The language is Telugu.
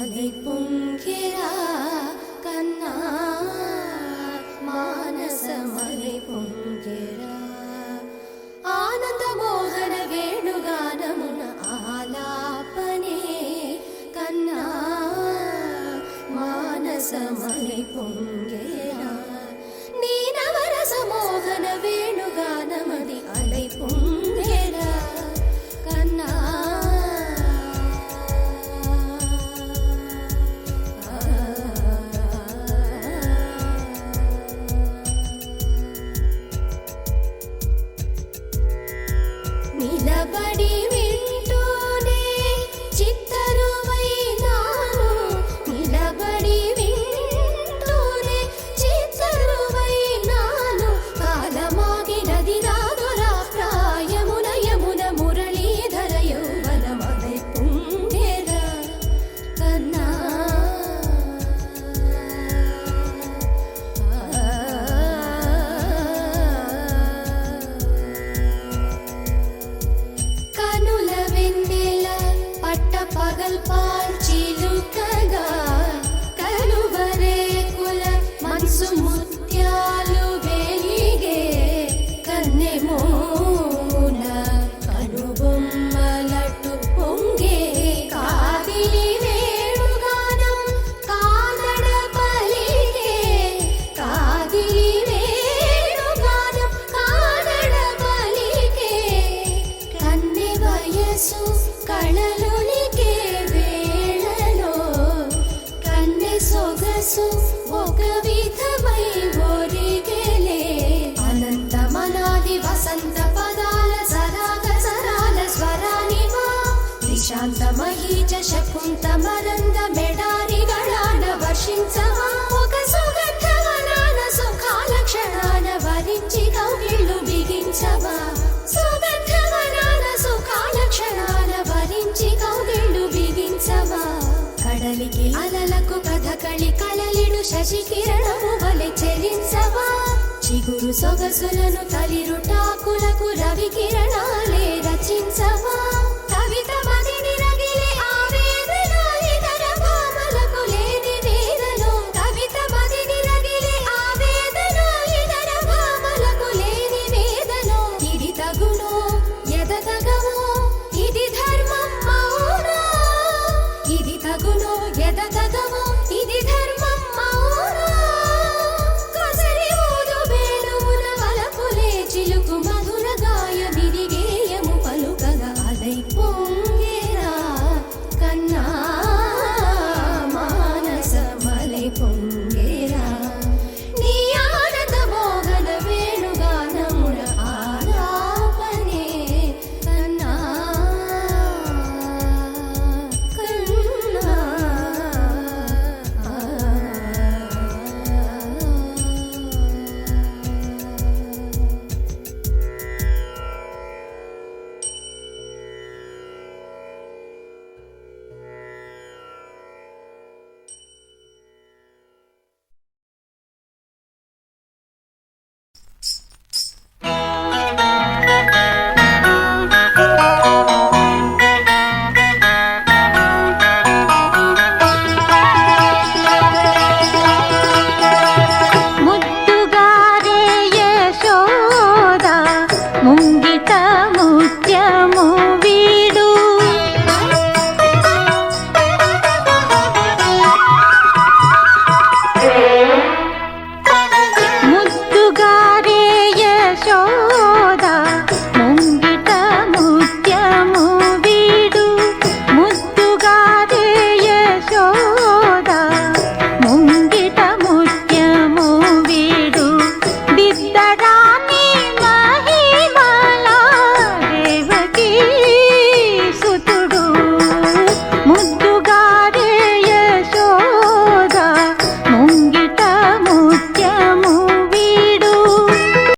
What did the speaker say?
అలై పొంగెరా కన్నా మానసమలై పొంగెరా ఆనంద మోహన వేణుగానమున ఆలాపనే కన్నా మానసమలై పొంగెరా నీ నవరస మోహన వేణుగానమది అలై పొంగెరా కన్నా నిలబడి వింటూనే చిత్తరువైనాను నిలబడి వింటూనే చిత్తరువైనాను కాలమాగినది రాదురా ప్రాయమున యమున మురళీధర యౌవనమలై పొంగెరా కన్నా కనుల వెన్నెల పట్ట పగల్ పాల్చిలుకగా కలువరేకుల మనసు ముత్యాలు వెలిగే కన్నెమోన కనుబొమ్మలటు పొంగే కాదిలి వేణుగానం కాదడ పలిగే కాదిలి వేణుగానం కాదడ పలిగే కన్నె వయసు కళలునికే వేళలో కన్నె సొగసు ఒక విధమై ఒరిగెలే అనంతమనాది వసంత పదాల సరాగ సరాల స్వరానివా నిశాంత మహీజ శకుంత మరంద మెడారిಗಳಾಡ వర్షించవా ఒక సుగంధవనాన సుఖాల క్షణాన వరించి కౌగిళ్ళు బిగించవా సుగంధవనాన సుఖాల క్షణాల వరించి కౌగిళ్ళు బిగించవా కడలికి అలలకు కథకళి కలలిడు శశి కిరణము వలె చెలించవా చిగురు సొగసులను తలిరుటాకులకు